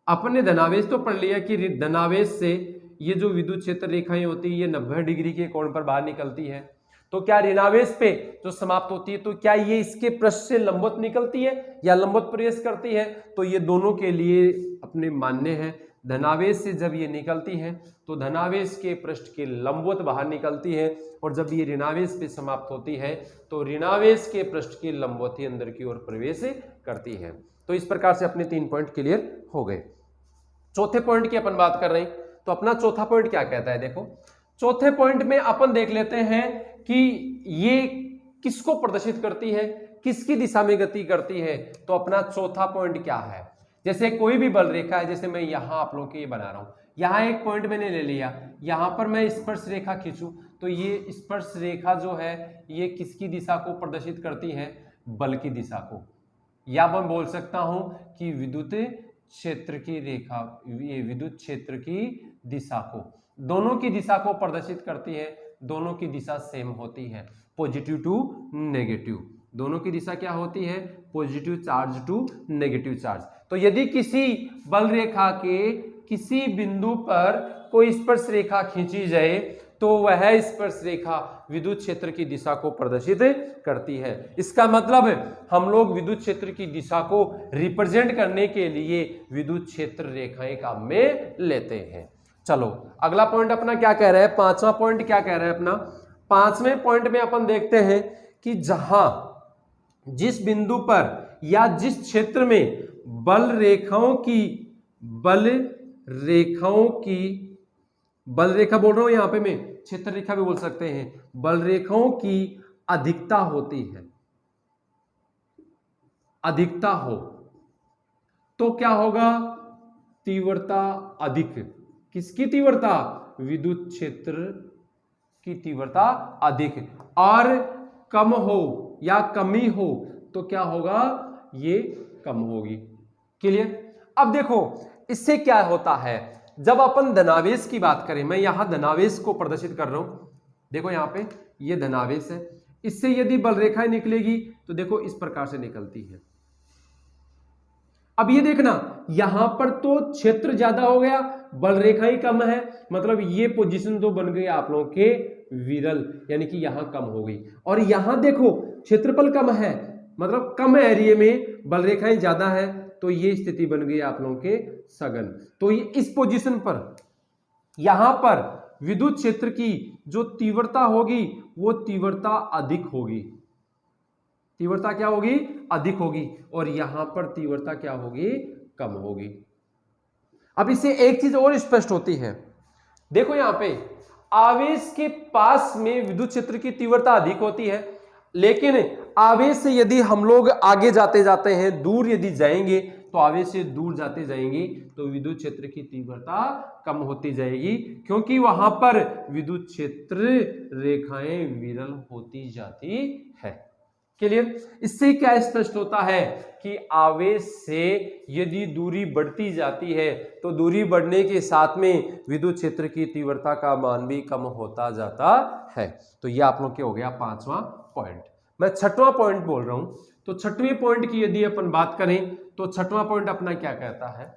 [SPEAKER 1] अपन ने धनावेश तो पढ़ लिया कि धनावेश से ये जो विद्युत क्षेत्र रेखाएं होती है ये 90 डिग्री के कोण पर बाहर निकलती है। तो क्या ऋणावेश पे जो समाप्त होती है तो क्या ये इसके पृष्ठ से लंबवत निकलती है या लंबवत प्रवेश करती है? तो ये दोनों के लिए अपने मान्य है। धनावेश से जब ये निकलती है तो धनावेश के पृष्ठ के लंबवत बाहर निकलती है, और जब ये ऋणावेश पे समाप्त होती है तो ऋणावेश के पृष्ठ के लंबवत ही अंदर की ओर प्रवेश करती है। तो इस प्रकार से अपने 3 पॉइंट क्लियर हो गए। चौथे पॉइंट की अपन बात कर रहे हैं, तो अपना चौथा पॉइंट क्या कहता है? देखो चौथे पॉइंट में अपन देख लेते हैं कि ये किसको प्रदर्शित करती है, किसकी दिशा में गति करती है। तो अपना चौथा पॉइंट क्या है? जैसे कोई भी बल रेखा है, जैसे मैं यहां आप लोगों के ये बना रहा हूं, यहां एक पॉइंट मैंने ले लिया, यहां पर मैं स्पर्श रेखा खींचूं तो ये स्पर्श रेखा जो है ये किसकी दिशा को प्रदर्शित करती है? बल की दिशा को। या मैं बोल सकता हूं कि विद्युत क्षेत्र की रेखा, ये विद्युत क्षेत्र की दिशा को, दोनों की दिशा को प्रदर्शित करती है। दोनों की दिशा सेम होती है, पॉजिटिव टू नेगेटिव। दोनों की दिशा क्या होती है? Positive charge to negative charge. तो यदि किसी बल रेखा के किसी बिंदु पर कोई स्पर्श रेखा खींची जाए तो वह स्पर्श रेखा विद्युत क्षेत्र की दिशा को प्रदर्शित करती है। इसका मतलब हम लोग विद्युत क्षेत्र की दिशा को रिप्रेजेंट करने के लिए विद्युत क्षेत्र रेखाएं काम में लेते हैं। चलो अगला पॉइंट अपना क्या कह रहा है? पांचवा पॉइंट क्या कह रहा है अपना? पांचवें पॉइंट में अपन देखते हैं कि जहां जिस बिंदु पर या जिस क्षेत्र में बल रेखा बोल रहा हूं यहां पे, मैं क्षेत्र रेखा भी बोल सकते हैं, बल रेखाओं की अधिकता होती है, अधिकता हो तो क्या होगा? तीव्रता अधिक। किसकी तीव्रता? विद्युत क्षेत्र की तीव्रता अधिक। और कम हो या कमी हो तो क्या होगा? ये कम होगी। क्लियर? अब देखो इससे क्या होता है, जब अपन धनावेश की बात करें, मैं यहां धनावेश को प्रदर्शित कर रहा हूं, देखो यहां पे ये धनावेश है, इससे यदि बल रेखाएं निकलेगी तो देखो इस प्रकार से निकलती है। अब ये देखना यहां पर तो क्षेत्र ज्यादा हो गया, बल रेखाएं कम है, मतलब ये पोजीशन तो बन गई आप लोगों के विरल, यानी कि यहां कम हो गई। और यहां देखो क्षेत्रफल कम है, मतलब कम एरिया में बल रेखाएं ज्यादा है, तो ये स्थिति बन गई आप लोगों के सघन। तो ये इस पोजीशन पर यहां पर विद्युत क्षेत्र की जो तीव्रता होगी वो तीव्रता अधिक होगी। तीव्रता क्या होगी? अधिक होगी। और यहां पर तीव्रता क्या होगी? कम होगी। अब इससे एक चीज और स्पष्ट होती है, देखो यहां पे आवेश के पास में विद्युत क्षेत्र की तीव्रता अधिक होती है, लेकिन आवेश से यदि हम लोग आगे जाते जाते हैं, दूर यदि जाएंगे तो आवेश से दूर जाते जाएंगे तो विद्युत क्षेत्र की तीव्रता कम होती जाएगी, क्योंकि वहां पर विद्युत क्षेत्र रेखाएं विरल होती जाती है। क्लियर? इससे क्या स्पष्ट होता है कि आवेश से यदि दूरी बढ़ती जाती है तो दूरी बढ़ने के साथ में विद्युत क्षेत्र की तीव्रता का मान भी कम होता जाता है। तो ये आप लोग के हो गया पांचवा पॉइंट। मैं छठवां पॉइंट बोल रहा हूं, तो छठवें पॉइंट की यदि अपन बात करें तो छठवां पॉइंट अपना क्या कहता है?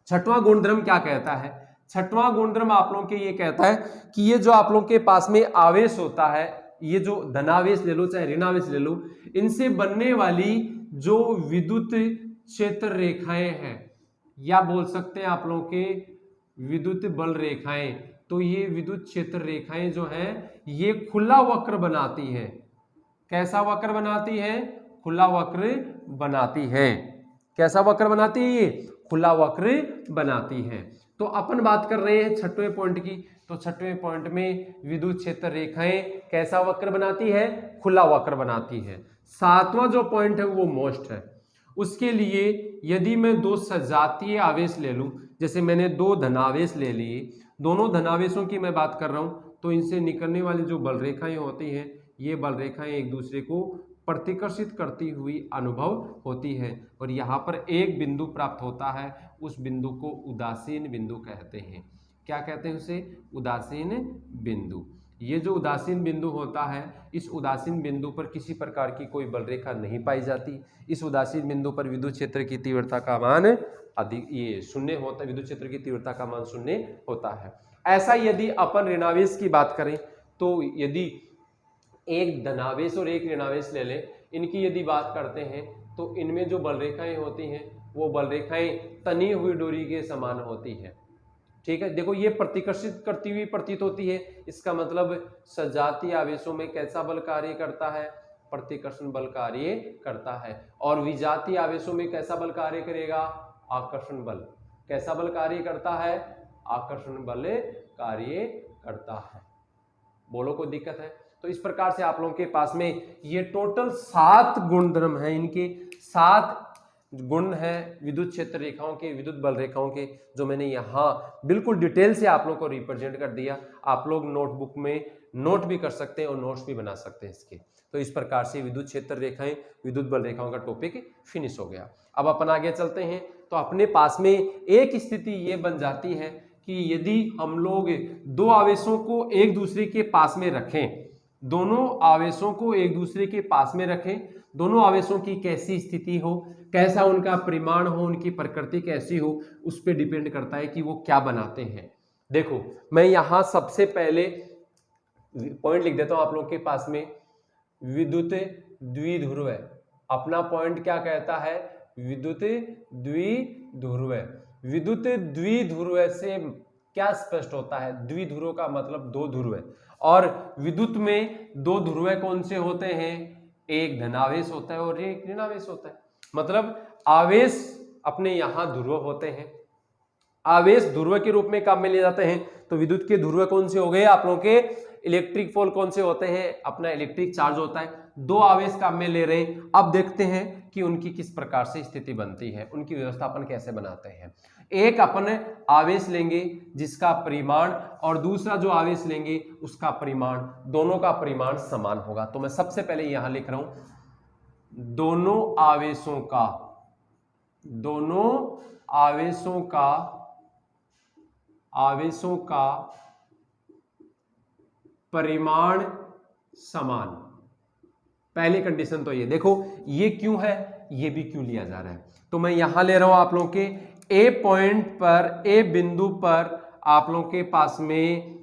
[SPEAKER 1] छठवां गुणधर्म क्या कहता है? छठवां गुणधर्म आप लोगों के ये कहता है कि ये जो आप लोगों के पास में आवेश होता है, ये जो धनावेश ले लो चाहे ऋणावेश ले लो, इनसे बनने वाली जो विद्युत क्षेत्र रेखाएं हैं, या बोल सकते हैं आप लोगों के विद्युत बल रेखाएं, तो ये विद्युत क्षेत्र रेखाएं जो है ये खुला वक्र बनाती है। कैसा वक्र बनाती है? खुला वक्र बनाती है। कैसा वक्र बनाती है? ये खुला वक्र बनाती है। तो अपन बात कर रहे हैं छठवें पॉइंट की, तो छठवें पॉइंट में विद्युत क्षेत्र रेखाएं कैसा वक्र बनाती है? खुला वक्र बनाती है। सातवां जो पॉइंट है वो मोस्ट है। उसके लिए यदि मैं दो सजातीय आवेश ले लूं, जैसे मैंने दो धनावेश ले लिए, दोनों धनावेशों की मैं बात कर रहा हूं, तो इनसे निकलने वाली जो बल रेखाएं होती हैं, ये बल रेखाएं एक दूसरे को प्रतिकर्षित करती हुई अनुभव होती है और यहाँ पर एक बिंदु प्राप्त होता है, उस बिंदु को उदासीन बिंदु कहते हैं। क्या कहते हैं उसे? उदासीन बिंदु। ये जो उदासीन बिंदु होता है, इस उदासीन बिंदु पर किसी प्रकार की कोई बल रेखा नहीं पाई जाती। इस उदासीन बिंदु पर विद्युत क्षेत्र की तीव्रता का मान अधिक, ये शून्य होता है, विद्युत क्षेत्र की तीव्रता का मान शून्य होता है। ऐसा यदि अपन ऋणावेश की बात करें तो यदि एक धनावेश और एक ऋणावेश ले लें, इनकी यदि बात करते हैं तो इनमें जो बल रेखाएं होती हैं वो बल रेखाएं तनी हुई डोरी के समान होती है। ठीक है, देखो ये प्रतिकर्षित करती हुई प्रतीत होती है, इसका मतलब सजातीय आवेशों में कैसा बल कार्य करता है? प्रतिकर्षण बल कार्य करता है। और विजातीय आवेशों में कैसा बल कार्य करेगा? आकर्षण बल। कैसा बल कार्य करता है? आकर्षण बल कार्य करता है। बोलो कोई दिक्कत है? तो इस प्रकार से आप लोगों के पास में ये टोटल 7 गुणधर्म हैं, इनके 7 गुण हैं विद्युत क्षेत्र रेखाओं के, विद्युत बल रेखाओं के, जो मैंने यहाँ बिल्कुल डिटेल से आप लोगों को रिप्रेजेंट कर दिया। आप लोग नोटबुक में नोट भी कर सकते हैं और नोट्स भी बना सकते हैं इसके। तो इस प्रकार से विद्युत क्षेत्र रेखाएं, विद्युत बल रेखाओं का टॉपिक फिनिश हो गया। अब अपन आगे चलते हैं। तो अपने पास में एक स्थिति ये बन जाती है कि यदि हम लोग दो आवेशों को एक दूसरे के पास में रखें, दोनों आवेशों को एक दूसरे के पास में रखें, दोनों आवेशों की कैसी स्थिति हो, कैसा उनका परिमाण हो, उनकी प्रकृति कैसी हो, उस पर डिपेंड करता है कि वो क्या बनाते हैं। देखो मैं यहां सबसे पहले पॉइंट लिख देता हूं आप लोगों के पास में, विद्युत द्विध्रुव। अपना पॉइंट क्या कहता है? विद्युत द्विध्रुव। विद्युत द्विध्रुव से क्या स्पष्ट होता है? द्विध्रुव का मतलब दो ध्रुव है, और विद्युत में दो ध्रुव कौन से होते हैं? एक धनावेश होता है और एक ऋणावेश होता है। मतलब आवेश अपने यहां ध्रुव होते हैं, आवेश ध्रुव के रूप में काम में लिए जाते हैं। तो विद्युत के ध्रुव कौन से हो गए आप लोगों के? इलेक्ट्रिक पोल कौन से होते हैं? अपना इलेक्ट्रिक चार्ज होता है। दो आवेश काम में ले रहे हैं। अब देखते हैं कि उनकी किस प्रकार से स्थिति बनती है, उनकी व्यवस्था अपन कैसे बनाते हैं। एक अपन आवेश लेंगे जिसका परिमाण, और दूसरा जो आवेश लेंगे उसका परिमाण, दोनों का परिमाण समान होगा। तो मैं सबसे पहले यहां लिख रहा हूं दोनों आवेशों का परिमाण समान। पहली कंडीशन तो ये। देखो ये क्यों है, ये भी क्यों लिया जा रहा है। तो मैं यहां ले रहा हूं आप लोगों के ए पॉइंट पर, ए बिंदु पर आप लोगों के पास में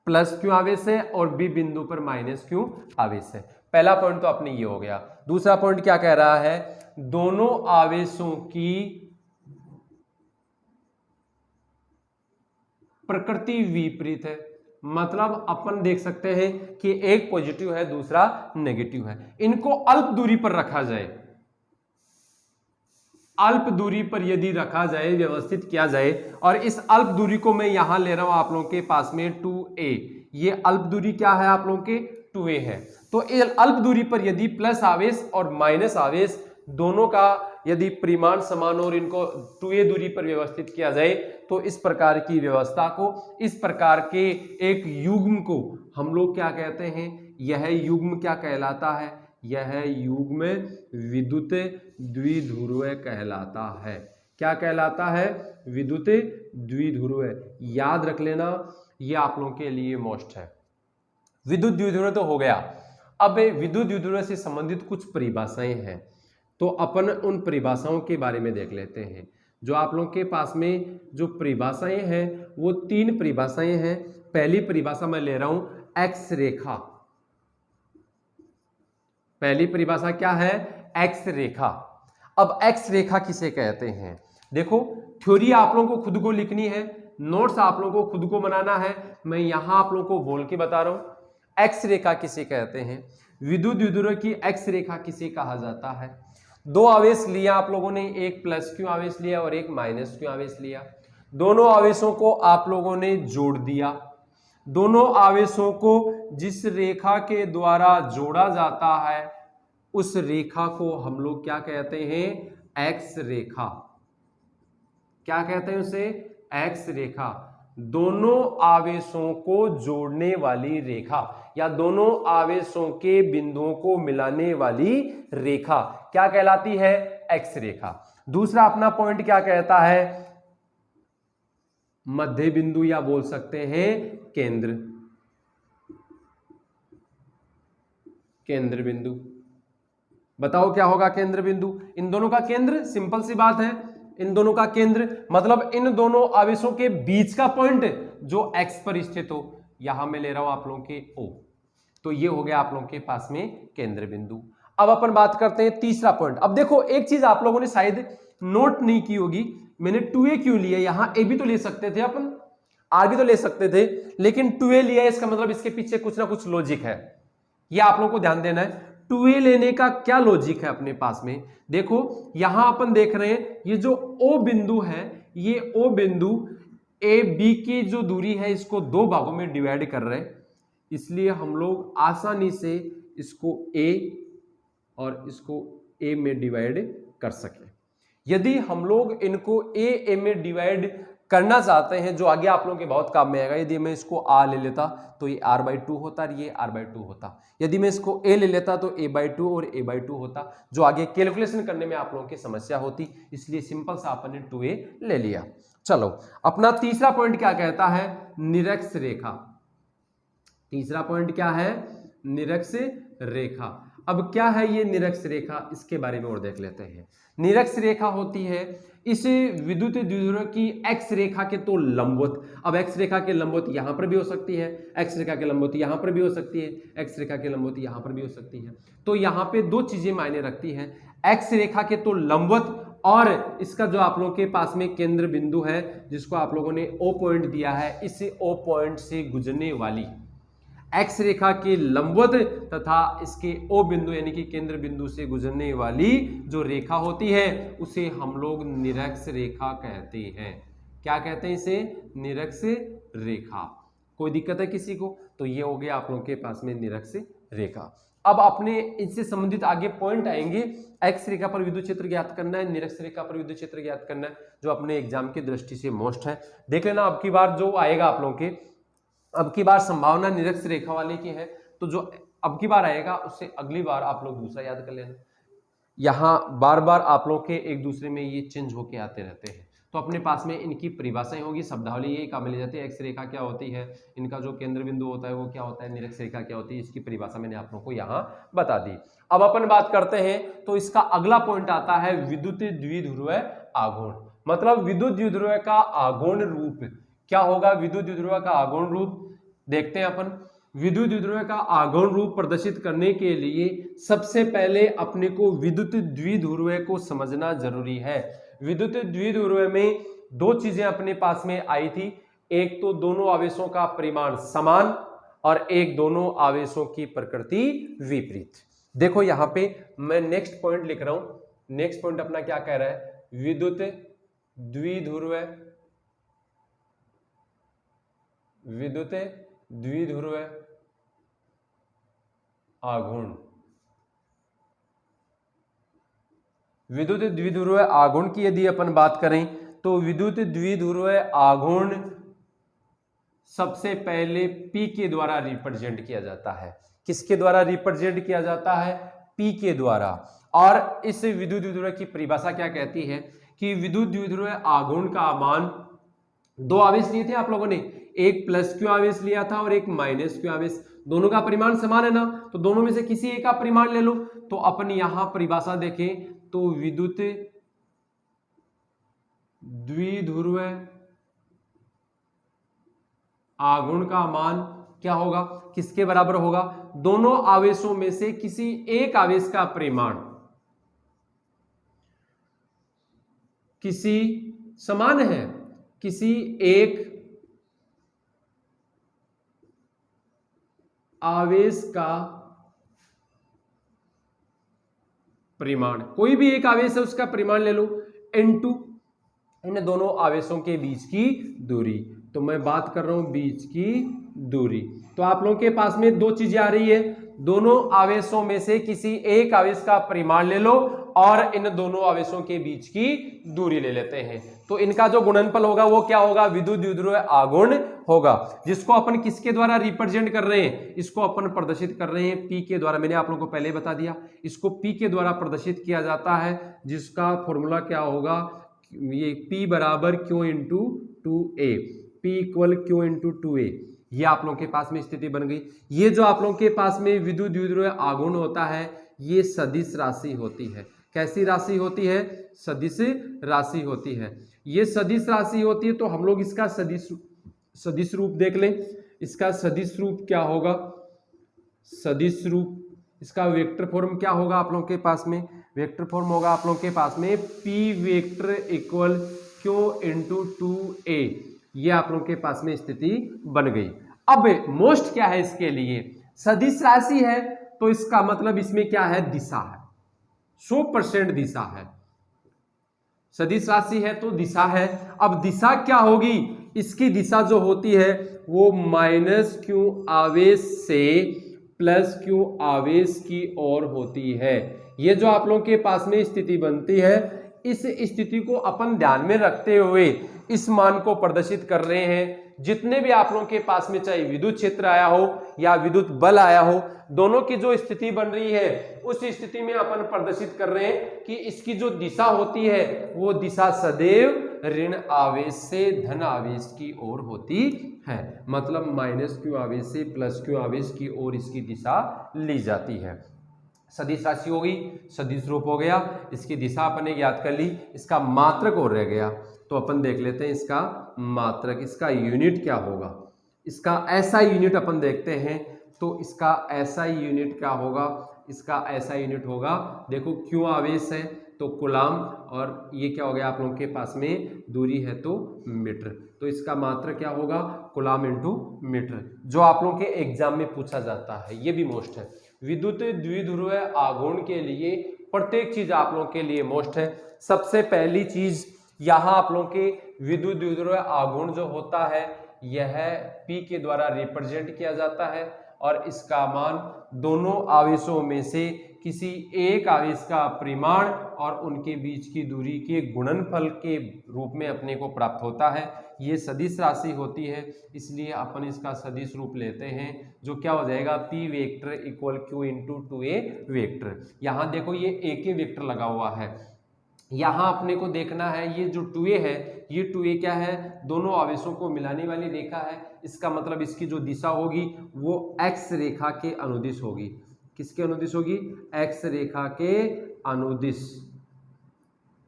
[SPEAKER 1] प्लस क्यू आवेश है और बी बिंदु पर माइनस क्यू आवेश है। पहला पॉइंट तो अपने ये हो गया। दूसरा पॉइंट क्या कह रहा है? दोनों आवेशों की प्रकृति विपरीत है। मतलब अपन देख सकते हैं कि एक पॉजिटिव है, दूसरा नेगेटिव है। इनको अल्प दूरी पर रखा जाए, अल्प दूरी पर यदि रखा जाए, व्यवस्थित किया जाए, और इस अल्प दूरी को मैं यहां ले रहा हूं आप लोगों के पास में 2a। ये अल्प दूरी क्या है आप लोगों के? 2a है। तो अल्प दूरी पर यदि प्लस आवेश और माइनस आवेश दोनों का यदि परिमाण समान और इनको 2a दूरी पर व्यवस्थित किया जाए, तो इस प्रकार की व्यवस्था को, इस प्रकार के एक युग्म को हम लोग क्या कहते हैं? यह युग्म क्या कहलाता है? यह युग्म विद्युत द्विध्रुव कहलाता है। क्या कहलाता है? विद्युत द्विध्रुव। याद रख लेना, यह आप लोगों के लिए मोस्ट है। विद्युत द्विध्रुव तो हो गया। अब विद्युत द्विध्रुव से संबंधित कुछ परिभाषाएं हैं, तो अपन उन परिभाषाओं के बारे में देख लेते हैं। जो आप लोगों के पास में जो परिभाषाएं हैं वो 3 परिभाषाएं हैं। पहली परिभाषा मैं ले रहा हूं एक्स रेखा। पहली परिभाषा क्या है? एक्स रेखा। अब एक्स रेखा किसे कहते हैं? देखो थ्योरी आप लोगों को खुद को लिखनी है, नोट्स आप लोगों को खुद को बनाना है। मैं यहां आप लोगों को बोल के बता रहा हूं एक्स रेखा किसे कहते हैं। विद्युत द्विध्रुव की एक्स रेखा किसे कहा जाता है? दो आवेश लिया आप लोगों ने, एक प्लस क्यू आवेश लिया और एक माइनस क्यू आवेश लिया। दोनों आवेशों को आप लोगों ने जोड़ दिया। दोनों आवेशों को जिस रेखा के द्वारा जोड़ा जाता है उस रेखा को हम लोग क्या कहते हैं? एक्स रेखा। क्या कहते हैं उसे? एक्स रेखा। दोनों आवेशों को जोड़ने वाली रेखा या दोनों आवेशों के बिंदुओं को मिलाने वाली रेखा क्या कहलाती है? एक्स रेखा। दूसरा अपना पॉइंट क्या कहता है? मध्य बिंदु या बोल सकते हैं केंद्र, केंद्र बिंदु। बताओ क्या होगा केंद्र बिंदु? इन दोनों का केंद्र, सिंपल सी बात है, इन दोनों का केंद्र मतलब इन दोनों आवेशों के बीच का पॉइंट जो एक्स पर स्थित हो। यहां मैं ले रहा हूं आप लोगों के ओ, तो ये हो गया आप लोगों के पास में केंद्र बिंदु। अब अपन बात करते हैं तीसरा पॉइंट। अब देखो एक चीज आप लोगों ने शायद नोट नहीं की होगी, मैंने 2a क्यों लिया? यहां ए भी तो ले सकते थे अपन, आर भी तो ले सकते थे, लेकिन 2a लिया, इसका मतलब इसके पीछे कुछ ना कुछ लॉजिक है, ये आप लोगों को ध्यान देना है। 2a लेने का क्या लॉजिक है अपने पास में? देखो यहां अपन देख रहे हैं ये जो O बिंदु है, ये O बिंदु ए बी की जो दूरी है इसको दो भागों में डिवाइड कर रहे हैं, इसलिए हम लोग आसानी से इसको A और इसको A में डिवाइड कर सके। यदि हम लोग इनको A में डिवाइड करना चाहते हैं, जो आगे आप लोगों के बहुत काम में आएगा, यदि मैं इसको आ ले लेता तो ये r/2 होता और ये r/2 होता। यदि मैं इसको a ले लेता तो a/2 और a/2 होता, जो आगे कैलकुलेशन करने में आप लोगों की समस्या होती, इसलिए सिंपल सा अपन ने 2a ले लिया। चलो अपना तीसरा पॉइंट क्या कहता है? निरक्ष रेखा। तीसरा पॉइंट क्या है? निरक्ष रेखा। अब क्या है ये निरक्ष रेखा, इसके बारे में और देख लेते हैं। निरक्ष रेखा होती है इस विद्युत द्विध्रुव की एक्स रेखा के तो लंबवत। अब एक्स रेखा के लंबवत यहां पर भी हो सकती है, एक्स रेखा के लंबवत यहां पर भी हो सकती है, एक्स रेखा के लंबवत यहां पर भी हो सकती है। तो यहां पे दो चीजें मायने रखती हैं, एक्स रेखा के तो लंबवत और इसका जो आप लोगों के पास में केंद्र बिंदु है जिसको आप लोगों ने ओ पॉइंट दिया है, इस ओ पॉइंट से गुजरने वाली एक्स रेखा के लंबवत तथा इसके ओ बिंदु यानी कि केंद्र बिंदु से गुजरने वाली जो रेखा होती है उसे हम लोग निरक्ष रेखा कहते हैं। क्या कहते हैं इसे? निरक्ष रेखा। कोई दिक्कत है किसी को? तो ये हो गया आप लोगों के पास में निरक्ष रेखा। अब अपने इससे संबंधित आगे पॉइंट आएंगे। एक्स रेखा पर विद्युत क्षेत्र ज्ञात करना है, निरक्ष रेखा पर विद्युत क्षेत्र ज्ञात करना है, जो अपने एग्जाम की दृष्टि से मोस्ट है। देख लेना अब की बार जो आएगा आप लोगों के, अब की बार संभावना निरक्ष रेखा वाले की है, तो जो अब की बार आएगा उससे अगली बार आप लोग दूसरा याद कर लेना। यहां बार बार आप लोग के एक दूसरे में ये चेंज होके आते रहते हैं, तो अपने पास में इनकी परिभाषाएं होगी, शब्दावली यही काम मिल जाती है। एक्स रेखा क्या होती है, इनका जो केंद्र बिंदु होता है वो क्या होता है, निरक्ष रेखा क्या होती है, इसकी परिभाषा मैंने आप लोगों को यहाँ बता दी। अब अपन बात करते हैं तो इसका अगला पॉइंट आता है विद्युत द्विध्रुव आघूर्ण। मतलब विद्युत द्विध्रुव का आघूर्ण रूप क्या होगा? विद्युत द्विध्रुव का आघूर्ण रूप देखते हैं अपन। विद्युत द्विध्रुव का आघूर्ण रूप प्रदर्शित करने के लिए सबसे पहले अपने को विद्युत द्विध्रुव को समझना जरूरी है। विद्युत द्विध्रुव में दो चीजें अपने पास में आई थी, एक तो दोनों आवेशों का परिमाण समान और एक दोनों आवेशों की प्रकृति विपरीत। देखो यहां पे मैं नेक्स्ट पॉइंट लिख रहा हूं। नेक्स्ट पॉइंट अपना क्या कह रहा है? विद्युत द्विध्रुव, विद्युत द्विध्रुव आघूर्ण। विद्युत द्विध्रुव आघूर्ण की यदि अपन बात करें तो विद्युत द्विध्रुव आघूर्ण सबसे पहले P के द्वारा रिप्रेजेंट किया जाता है। किसके द्वारा रिप्रेजेंट किया जाता है? P के द्वारा। और इस विद्युत द्विध्रुव की परिभाषा क्या कहती है कि विद्युत द्विध्रुव आघूर्ण का मान, दो आवेश लिए थे आप लोगों ने, एक प्लस क्यू आवेश लिया था और एक माइनस क्यू आवेश, दोनों का परिमाण समान है ना, तो दोनों में से किसी एक का परिमाण ले लो। तो अपन यहां परिभाषा देखें तो विद्युत द्विध्रुव आघूर्ण का मान क्या होगा? किसके बराबर होगा? दोनों आवेशों में से किसी एक आवेश का परिमाण किसी समान है, किसी एक आवेश का परिमाण, कोई भी एक आवेश है उसका परिमाण ले लो, इनटू इन दोनों आवेशों के बीच की दूरी। तो मैं बात कर रहा हूं बीच की दूरी। तो आप लोगों के पास में दो चीजें आ रही है, दोनों आवेशों में से किसी एक आवेश का परिमाण ले लो और इन दोनों आवेशों के बीच की दूरी ले लेते हैं। तो इनका जो गुणनफल होगा वो क्या होगा, विद्युत द्विध्रुव आघूर्ण होगा, जिसको अपन किसके द्वारा रिप्रेजेंट कर रहे हैं, इसको अपन प्रदर्शित कर रहे हैं P के द्वारा। मैंने आप लोगों को पहले बता दिया, इसको P के द्वारा प्रदर्शित किया जाता है, जिसका फॉर्मूला क्या होगा, ये P बराबर Q into 2A, P equal Q into 2A। ये आप लोगों के पास में स्थिति बन गई। ये जो आप लोगों के पास में विद्युत द्विध्रुव आघूर्ण होता है, ये सदिश राशि होती है। कैसी राशि होती है, सदिश राशि होती है। ये सदिश राशि होती है, तो हम लोग इसका सदिश रूप देख लें। इसका सदिश रूप क्या होगा, सदिश रूप, इसका वेक्टर फॉर्म क्या होगा आप लोगों के पास में, वेक्टर फॉर्म होगा आप लोगों के पास में P vector equal Q into 2A। ये आप लोगों के पास में स्थिति बन गई। अब मोस्ट क्या है इसके लिए, सदिश राशि है, तो इसका मतलब इसमें क्या है, दिशा है, 100% दिशा है। सदिश राशि है तो दिशा है। अब दिशा क्या होगी, इसकी दिशा जो होती है वो माइनस Q आवेश से प्लस Q आवेश की ओर होती है। ये जो आप लोगों के पास में स्थिति बनती है, इस स्थिति को अपन ध्यान में रखते हुए इस मान को प्रदर्शित कर रहे हैं। जितने भी आप लोगों के पास में चाहे विद्युत क्षेत्र आया हो या विद्युत बल आया हो, दोनों की जो स्थिति बन रही है उस स्थिति में अपन प्रदर्शित कर रहे हैं कि इसकी जो दिशा होती है वो दिशा सदैव ऋण आवेश से धन आवेश की ओर होती है। मतलब माइनस Q आवेश से प्लस Q आवेश की ओर इसकी दिशा ली जाती है। सदिश राशि हो गई, सदिश रूप हो गया, इसकी दिशा अपन ने ज्ञात कर ली, इसका मात्रक और रह गया। तो अपन देख लेते हैं इसका मात्रक, इसका यूनिट क्या होगा। इसका ऐसा यूनिट अपन देखते हैं, तो इसका ऐसा यूनिट क्या होगा, इसका ऐसा यूनिट होगा, देखो Q आवेश है तो कूलाम, और ये क्या हो गया आप लोगों के पास में दूरी है तो मीटर, तो इसका मात्रक क्या होगा, कूलाम इंटू मीटर, जो आप लोगों के एग्जाम में पूछा जाता है। ये भी मोस्ट है। विद्युत द्विध्रुव आघूर्ण के लिए प्रत्येक चीज आप लोगों के लिए मोस्ट है। सबसे पहली चीज यहाँ आप लोगों के विद्युत द्विध्रुव आघूर्ण जो होता है यह P के द्वारा रिप्रेजेंट किया जाता है, और इसका मान दोनों आवेशों में से किसी एक आवेश का परिमाण और उनके बीच की दूरी के गुणनफल के रूप में अपने को प्राप्त होता है। ये सदिश राशि होती है, इसलिए अपन इसका सदिश रूप लेते हैं, जो क्या हो जाएगा, P vector equal Q into 2A vector. यहाँ देखो ये AK वेक्टर लगा हुआ है, यहाँ अपने को देखना है ये जो 2A है, ये 2A क्या है, दोनों आवेशों को मिलाने वाली रेखा है। इसका मतलब इसकी जो दिशा होगी वो X रेखा के अनुदिश होगी। किसके अनुदिश होगी, X रेखा के अनुदिश।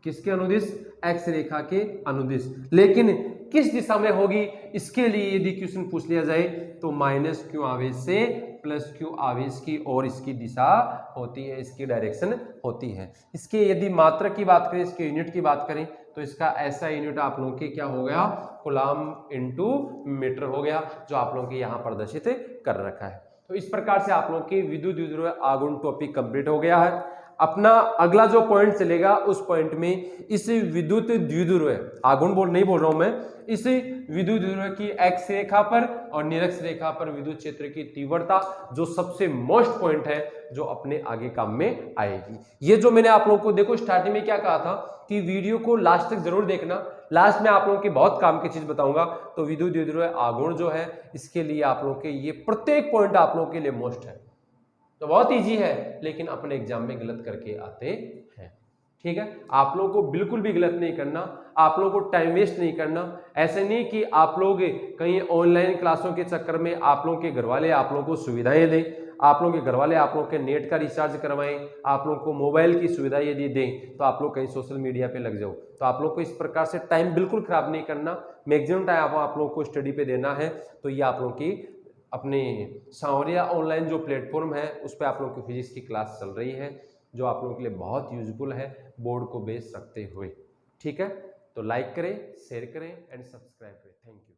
[SPEAKER 1] किसके अनुदिश, X रेखा के अनुदिश। लेकिन किस दिशा में होगी, इसके लिए यदि क्वेश्चन पूछ लिया जाए तो माइनस Q आवेश से प्लस Q आवेश की और इसकी दिशा होती है, इसकी डायरेक्शन होती है। इसके यदि मात्रक की बात करें, इसके यूनिट की बात करें, तो इसका ऐसा यूनिट आप लोगों के क्या हो गया, कूलाम इंटू मीटर हो गया, जो आप लोगों के यहाँ प्रदर्शित कर रखा है। तो इस प्रकार से आप लोगों की विद्युत द्विध्रुव आघूर्ण टॉपिक कंप्लीट हो गया है। अपना अगला जो पॉइंट चलेगा उस पॉइंट में इस विद्युत द्विध्रुव आघूर्ण नहीं बोल रहा हूं मैं, इस विद्युत द्विध्रुव की एक्स रेखा पर और निरक्ष रेखा पर विद्युत क्षेत्र की तीव्रता, जो सबसे मोस्ट पॉइंट है, जो अपने आगे काम में आएगी। ये जो मैंने आप लोगों को देखो स्टार्टिंग में क्या कहा था कि वीडियो को लास्ट तक जरूर देखना, लास्ट में आप लोगों की बहुत काम की चीज बताऊंगा। तो विद्युत द्विध्रुव आघूर्ण जो है इसके लिए आप लोगों के ये प्रत्येक पॉइंट आप लोगों के लिए मोस्ट है, तो बहुत इजी है, लेकिन अपने एग्जाम में गलत करके आते हैं। ठीक है, आप लोगों को बिल्कुल भी गलत नहीं करना, आप लोगों को टाइम वेस्ट नहीं करना। ऐसे नहीं कि आप लोग कहीं ऑनलाइन क्लासों के चक्कर में आप लोगों के घर वाले आप लोगों को सुविधाएं दें, आप लोगों के घर वाले आप लोगों के नेट का रिचार्ज करवाएं, आप लोगों को मोबाइल की सुविधा यदि दें, तो आप लोग कहीं सोशल मीडिया पे लग जाओ। तो आप लोग को इस प्रकार से टाइम बिल्कुल खराब नहीं करना, मैक्सिमम टाइम आप लोगों को स्टडी पे देना है। तो ये आप लोगों की अपने सांवरिया ऑनलाइन जो प्लेटफॉर्म है उस पर आप लोगों की फिजिक्स की क्लास चल रही है, जो आप लोगों के लिए बहुत यूजफुल है बोर्ड को बेस रखते हुए। ठीक है, तो लाइक करें, शेयर करें एंड सब्सक्राइब करें। Thank you.